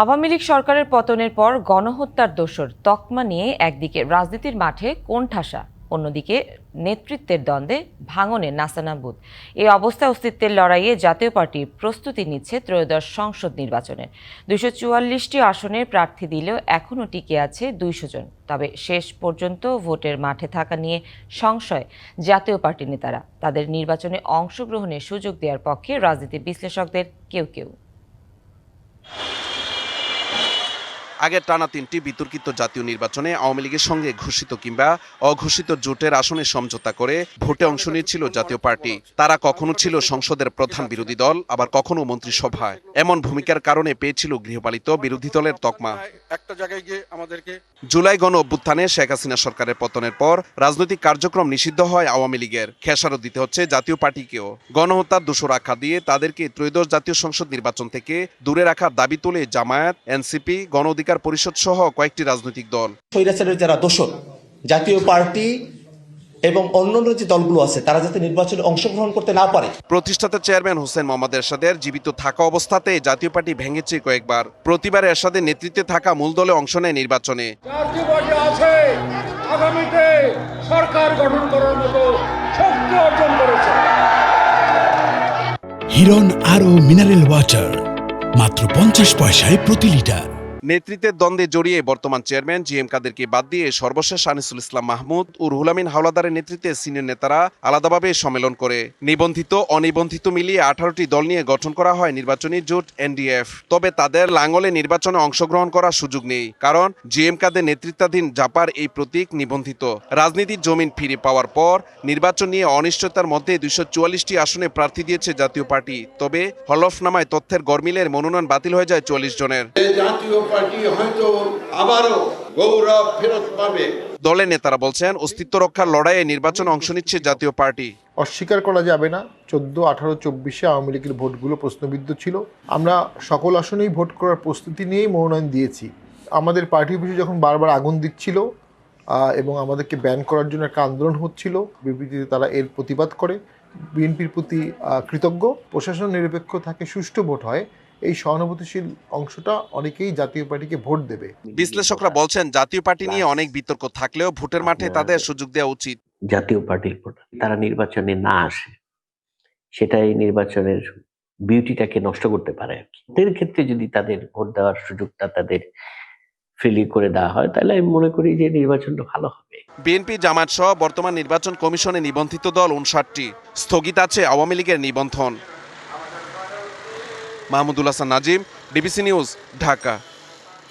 আওয়ামী লীগ সরকারের পতনের পর গণহত্যার দোসর তকমা নিয়ে একদিকে রাজনীতির মাঠে কোণঠাসা, অন্যদিকে নেতৃত্বের দ্বন্দ্বে ভাঙনে নাস্তানাবুদ। এই অবস্থায় অস্তিত্বের লড়াইয়ে জাতীয় পার্টি প্রস্তুতি নিচ্ছে ত্রয়োদশ সংসদ নির্বাচনের। 244টি আসনের প্রার্থী দিলেও এখনও টিকে আছে 200 জন। তবে শেষ পর্যন্ত ভোটের মাঠে থাকা নিয়ে সংশয় জাতীয় পার্টি নেতারা। তাদের নির্বাচনে অংশগ্রহণের সুযোগ দেওয়ার পক্ষে রাজনীতি বিশ্লেষকদের কেউ কেউ। আগের টানা 3টি বিতর্কিত জাতীয় নির্বাচনে আওয়ামী লীগের সঙ্গে ঘোষিত কিংবা অঘোষিত জোটের আসনে সমঝোতা করে ভোটে অংশ নিয়েছিল জাতীয় পার্টি। তারা কখনো ছিল সংসদের প্রধান বিরোধী দল, আবার কখনো মন্ত্রিসভায়। এমন ভূমিকার কারণে পেয়েছিল গৃহপালিত বিরোধী দলের তকমা। জুলাই গণ অভ্যুত্থানে শেখ হাসিনা সরকারের পতনের পর রাজনৈতিক কার্যক্রম নিষিদ্ধ হয় আওয়ামী লীগের। খেসারত দিতে হচ্ছে জাতীয় পার্টিকেও। গণহত্যার দোষর আখ্যা দিয়ে তাদেরকে ত্রয়োদশ জাতীয় সংসদ নির্বাচন থেকে দূরে রাখার দাবি তোলে জামায়াত, এনসিপি, গণ অধিকার পরিষদ সহ কয়েকটি রাজনৈতিক দল। স্বৈরাচারের যারা দোষর, জাতীয় পার্টি এবং অন্যান্য যে দলগুলো আছে তারা যাতে নির্বাচনে অংশগ্রহণ করতে না পারে। প্রতিষ্ঠাতা চেয়ারম্যান হোসেন মোহাম্মদ এরশাদের জীবিত থাকা অবস্থাতে জাতীয় পার্টি ভেঙেছে কয়েকবার। প্রতিবার এরশাদের নেতৃত্বে থাকা মূল দলে অংশ নেয় নির্বাচনে। জাতীয় পার্টি আছে, আগামীতে সরকার গঠন করার মতো শক্তি অর্জন করেছে। হিরন আরও মিনারেল ওয়াটার মাত্র 50 পয়সায় প্রতি লিটার। নেতৃত্বের দ্বন্দ্বে জড়িয়ে বর্তমান চেয়ারম্যান জিএম কাদেরকে বাদ দিয়ে সর্বশেষ আনিসুল ইসলাম মাহমুদ ও রুহুল আমিন হাওলাদারের নেতৃত্বে সিনিয়র নেতারা আলাদাভাবে সম্মেলন করে নিবন্ধিত অনিবন্ধিত মিলিয়ে 18টি দল নিয়ে গঠন করা হয় নির্বাচনী জোট এনডিএফ। তবে তাদের লাঙ্গলে নির্বাচনে অংশগ্রহণ করার সুযোগ নেই, কারণ জিএম কাদের নেতৃত্বাধীন জাপার এই প্রতীক নিবন্ধিত। রাজনীতির জমিন ফিরে পাওয়ার পর নির্বাচন নিয়ে অনিশ্চয়তার মধ্যে 244টি আসনে প্রার্থী দিয়েছে জাতীয় পার্টি। তবে হলফনামায় তথ্যের গরমিলের মনোনয়ন বাতিল হয়ে যায় 44 জনের। পার্টি হয়তো আবারও গৌরব ফেরত পাবে। দলের নেতারা বলছেন, অস্তিত্ব রক্ষার লড়াইয়ে নির্বাচনে অংশ নিচ্ছে জাতীয় পার্টি। অস্বীকার করা যাবে না 14, 18, 24-এ আওয়ামী লীগের ভোটগুলো প্রশ্নবিদ্ধ ছিল। আমরা সকল আসনেই ভোট করার প্রস্তুতি নিয়েই মনোনয়ন দিয়েছি। আমাদের পার্টি অফিসে যখন বারবার আগুন দিচ্ছিল এবং আমাদেরকে ব্যান করার জন্য একটা আন্দোলন হচ্ছিল, বিবৃতিতে তারা এর প্রতিবাদ করে। বিএনপির প্রতি কৃতজ্ঞ। প্রশাসন নিরপেক্ষ থাকে, সুষ্ঠু ভোট হয়, এই সহানুভূতিশীল অংশটা অনেকেই জাতীয় পার্টিকে ভোট দেবে। বিশ্লেষকরা বলছেন, জাতীয় পার্টি নিয়ে অনেক বিতর্ক থাকলেও ভোটের মাঠে তাদের সুযোগ দেওয়া উচিত। জাতীয় পার্টির ভোট তারা নির্বাচনে না আসে, সেটাই নির্বাচনের বিউটিটাকে নষ্ট করতে পারে আর কি। এর ক্ষেত্রে যদি তাদের ভোট দেওয়ার সুযোগটা তাদের ফ্রিলি করে দেওয়া হয়, তাহলে আমি মনে করি যে নির্বাচনটা ভালো হবে। বিএনপি, জামায়াত সহ বর্তমান নির্বাচন কমিশনে নিবন্ধিত দল 59টি। স্থগিত আছে আওয়ামী লীগের নিবন্ধন। Mahmudul Hasan Nazim, DBC news, Dhaka.